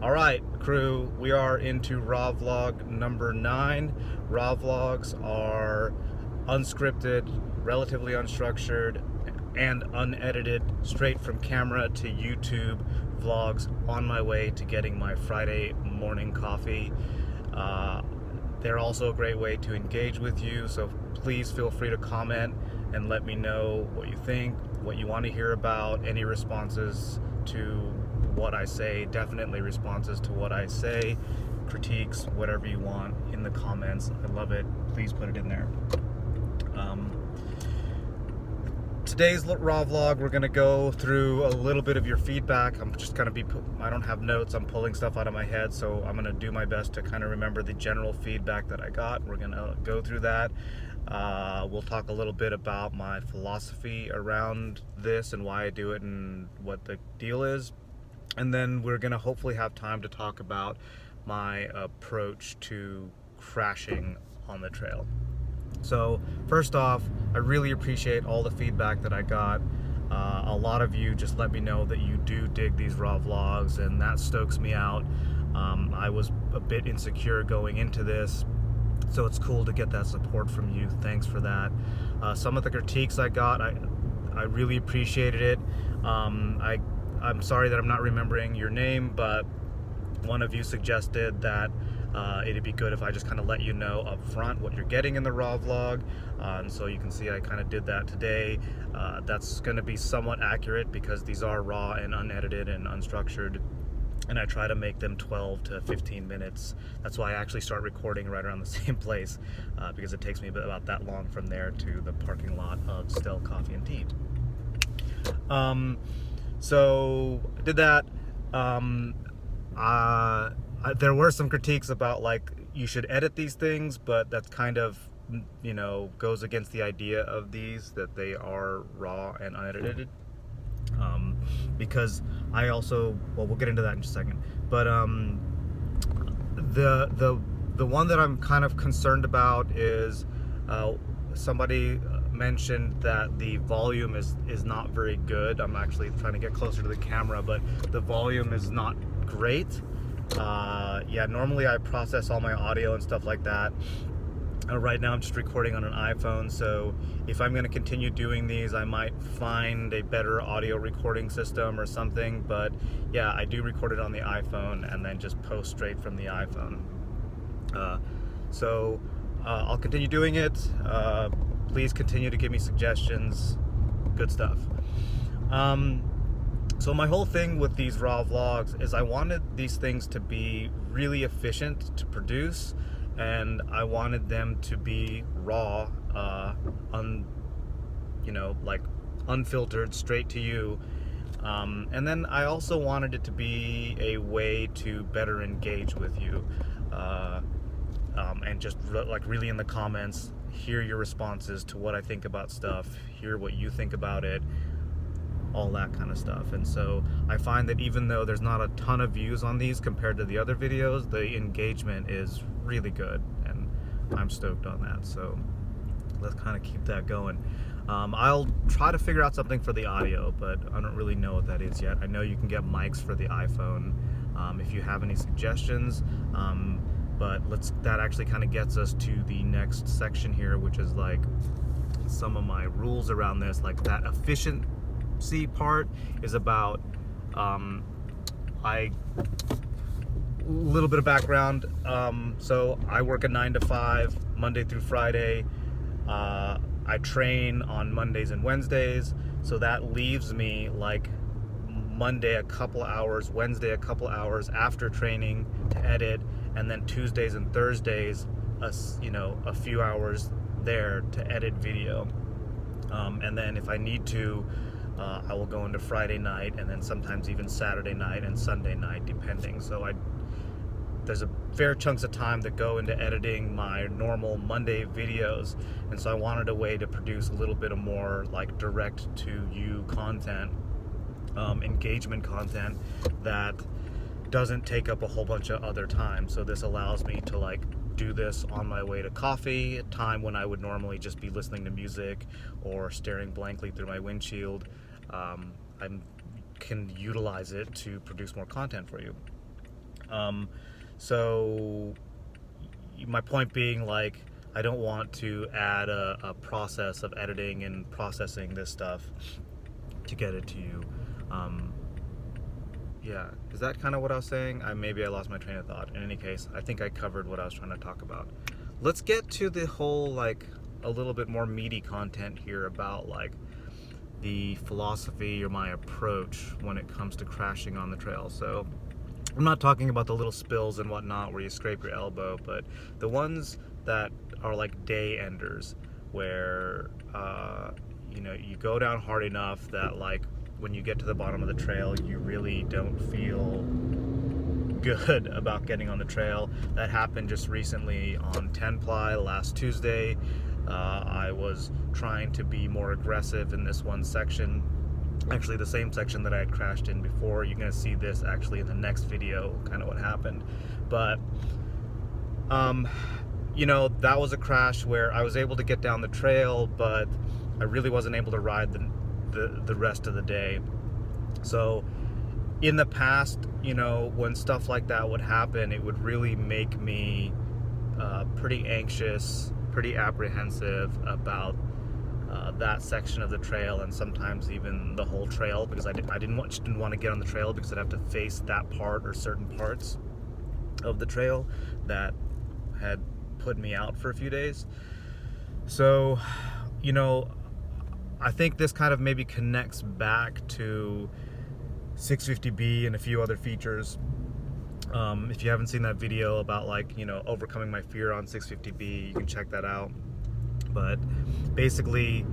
Alright, crew, we are into raw vlog number 9. Raw vlogs are unscripted, relatively unstructured, and unedited, straight from camera to YouTube vlogs on my way to getting my Friday morning coffee. They're also a great way to engage with you, so please feel free to comment and let me know what you think, what you want to hear about, any responses to what I say, definitely responses to what I say, critiques, whatever you want in the comments. I love it. Please put it in there. Today's raw vlog, we're gonna go through a little bit of your feedback. I'm just gonna I don't have notes, I'm pulling stuff out of my head, so I'm gonna do my best to kind of remember the general feedback that I got. We're gonna go through that. We'll talk a little bit about my philosophy around this and why I do it and what the deal is. And then we're gonna hopefully have time to talk about my approach to crashing on the trail. So first off, I really appreciate all the feedback that I got. A lot of you just let me know that you do dig these raw vlogs, and that stokes me out. I was a bit insecure going into this, so it's cool to get that support from you. Thanks for that. Some of the critiques I got, I really appreciated it. I'm sorry that I'm not remembering your name, but one of you suggested that it'd be good if I just kind of let you know up front what you're getting in the raw vlog, and so you can see I kind of did that today. That's going to be somewhat accurate because these are raw and unedited and unstructured, and I try to make them 12 to 15 minutes. That's why I actually start recording right around the same place, because it takes me about that long from there to the parking lot of Still Coffee and Tea. So I did that. There were some critiques about, like, you should edit these things, but that's kind of, you know, goes against the idea of these, that they are raw and unedited. Because I also, well, we'll get into that in just a second. But the one that I'm kind of concerned about is somebody mentioned that the volume is not very good. I'm actually trying to get closer to the camera, but the volume is not great. Yeah, normally I process all my audio and stuff like that. Right now I'm just recording on an iPhone, so if I'm going to continue doing these, I might find a better audio recording system or something. But yeah, I do record it on the iPhone and then just post straight from the iPhone. So I'll continue doing it. Please continue to give me suggestions. Good stuff. So my whole thing with these raw vlogs is I wanted these things to be really efficient to produce, and I wanted them to be raw, like unfiltered, straight to you. And then I also wanted it to be a way to better engage with you, and just like really in the comments, hear your responses to what I think about stuff, hear what you think about it, all that kind of stuff. And so I find that even though there's not a ton of views on these compared to the other videos, the engagement is really good, and I'm stoked on that. So let's kind of keep that going. I'll try to figure out something for the audio, but I don't really know what that is yet. I know you can get mics for the iPhone, if you have any suggestions. But that actually kind of gets us to the next section here, which is like some of my rules around this. Like that efficiency part is about, a little bit of background. So I work a 9 to 5, Monday through Friday. I train on Mondays and Wednesdays, so that leaves me like Monday a couple hours, Wednesday a couple hours after training to edit, and then Tuesdays and Thursdays, a few hours there to edit video. And then if I need to, I will go into Friday night, and then sometimes even Saturday night and Sunday night, depending. So there's a fair chunks of time that go into editing my normal Monday videos, and so I wanted a way to produce a little bit of more like direct to you content, engagement content that doesn't take up a whole bunch of other time. So this allows me to like do this on my way to coffee, a time when I would normally just be listening to music or staring blankly through my windshield. I can utilize it to produce more content for you. So my point being, like, I don't want to add a process of editing and processing this stuff to get it to you. Yeah, is that kind of what I was saying? Maybe I lost my train of thought. In any case, I think I covered what I was trying to talk about. Let's get to the whole, like, a little bit more meaty content here about, like, the philosophy or my approach when it comes to crashing on the trail. So I'm not talking about the little spills and whatnot where you scrape your elbow, but the ones that are like day enders, where you go down hard enough that, like, when you get to the bottom of the trail, you really don't feel good about getting on the trail. That happened just recently on 10 ply last Tuesday. I was trying to be more aggressive in this one section, actually the same section that I had crashed in before. You're gonna see this actually in the next video, kind of what happened. But that was a crash where I was able to get down the trail, but I really wasn't able to ride the rest of the day. So in the past, when stuff like that would happen, it would really make me pretty anxious, pretty apprehensive about that section of the trail, and sometimes even the whole trail, because I didn't want to get on the trail because I'd have to face that part or certain parts of the trail that had put me out for a few days. So, I think this kind of maybe connects back to 650B and a few other features. If you haven't seen that video about, like, overcoming my fear on 650B, you can check that out. But basically,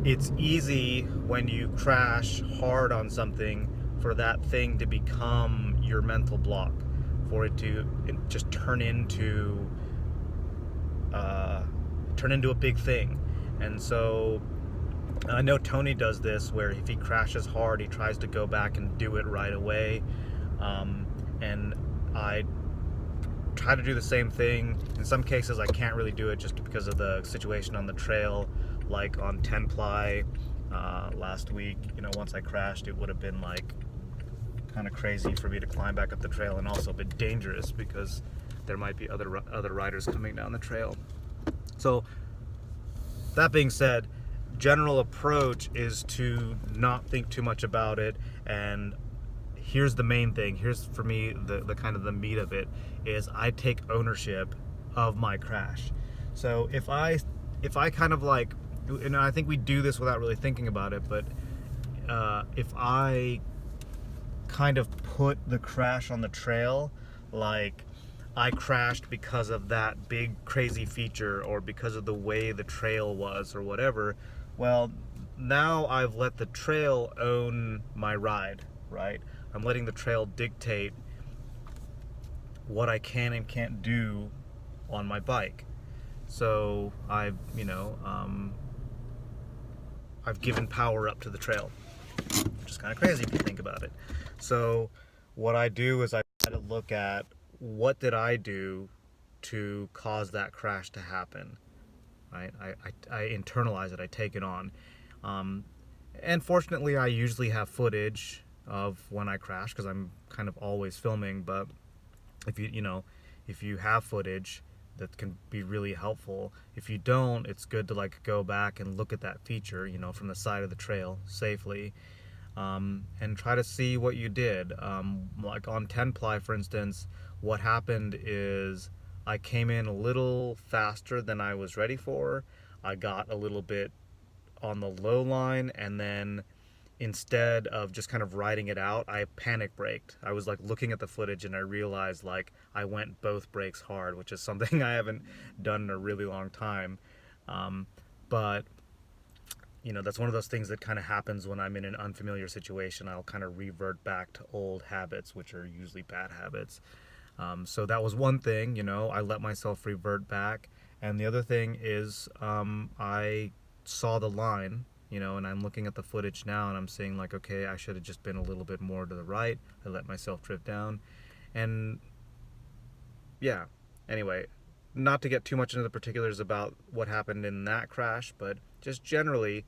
it's easy when you crash hard on something for that thing to become your mental block, for it to just turn into a big thing. And so I know Tony does this, where if he crashes hard, he tries to go back and do it right away. And I try to do the same thing. In some cases, I can't really do it just because of the situation on the trail. Like on 10 ply last week, once I crashed, it would have been like kind of crazy for me to climb back up the trail, and also a bit dangerous because there might be other riders coming down the trail. So that being said, general approach is to not think too much about it. And here's the main thing, here's for me the kind of the meat of it, is I take ownership of my crash. So if I kind of like, and I think we do this without really thinking about it, but if I kind of put the crash on the trail, like, I crashed because of that big crazy feature, or because of the way the trail was, or whatever, well, now I've let the trail own my ride, right? I'm letting the trail dictate what I can and can't do on my bike. So I've given power up to the trail, which is kind of crazy if you think about it. So what I do is I try to look at, what did I do to cause that crash to happen, right? I internalize it, I take it on. And fortunately, I usually have footage of when I crash, because I'm kind of always filming. But if you have footage, that can be really helpful. If you don't, it's good to, like, go back and look at that feature, from the side of the trail safely, and try to see what you did. Like on 10 ply, for instance, what happened is I came in a little faster than I was ready for. I got a little bit on the low line, and then instead of just kind of riding it out, I panic braked. I was, like, looking at the footage, and I realized, like, I went both brakes hard, which is something I haven't done in a really long time. But that's one of those things that kind of happens when I'm in an unfamiliar situation. I'll kind of revert back to old habits, which are usually bad habits. So that was one thing, I let myself revert back. And the other thing is, I saw the line, and I'm looking at the footage now, and I'm seeing, like, okay, I should have just been a little bit more to the right. I let myself drift down. And yeah, anyway, not to get too much into the particulars about what happened in that crash, but just generally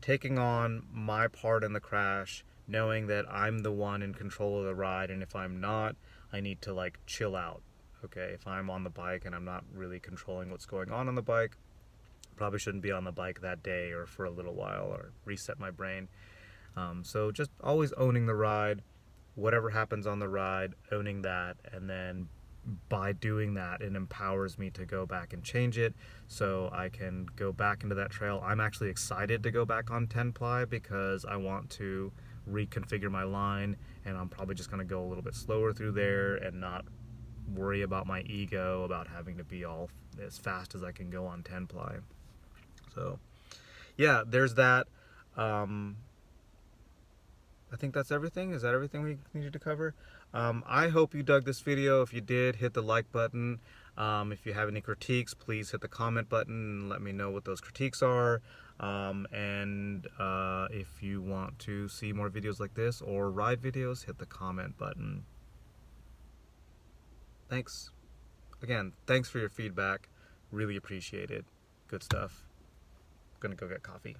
taking on my part in the crash, knowing that I'm the one in control of the ride, and if I'm not, I need to like chill out. Okay, if I'm on the bike and I'm not really controlling what's going on the bike, probably shouldn't be on the bike that day or for a little while, or reset my brain. So just always owning the ride, whatever happens on the ride, owning that, and then by doing that, it empowers me to go back and change it so I can go back into that trail. I'm actually excited to go back on 10 ply because I want to reconfigure my line, and I'm probably just going to go a little bit slower through there and not worry about my ego about having to be all as fast as I can go on 10 ply. So yeah, there's that. I think that's everything. Is that everything we needed to cover? I hope you dug this video. If you did, hit the like button. If you have any critiques, please hit the comment button and let me know what those critiques are. If you want to see more videos like this or ride videos, hit the comment button. Thanks. Again, thanks for your feedback. Really appreciate it. Good stuff. Gonna go get coffee.